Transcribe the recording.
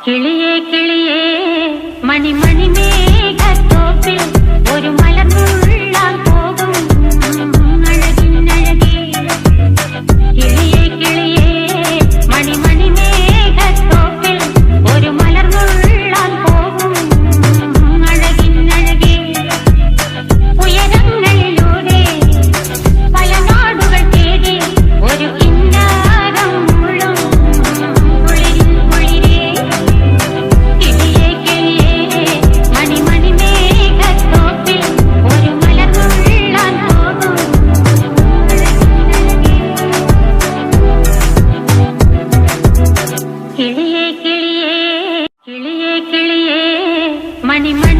കിളിയേ കിളിയേ മണിമണി മേഘത്തോപ്പിൽ ഒരു മലർന്നുള്ളാൻ പോകും അഴകിനഴകേ. കിളിയേ കിളിയേ മണിമണി മേഘത്തോപ്പിൽ ഒരു മലർന്നുള്ളാൻ പോകും അഴകിനഴകേ. ഉയരങ്ങളിലൂടെ പല നാടുകൾ തേടി ഒരു കിന്നാരം മുള്ളും കുളിരിൽ കുളിരേ. കിളിയേ കിളിയേ മണിമണി മേഘത്തോപ്പിൽ ഒരു മലർന്നുള്ളാൻ പോകും അഴകിനഴകേ. കിളിയേ കിളിയേ കിളിയേ കിളിയേ മണിമണി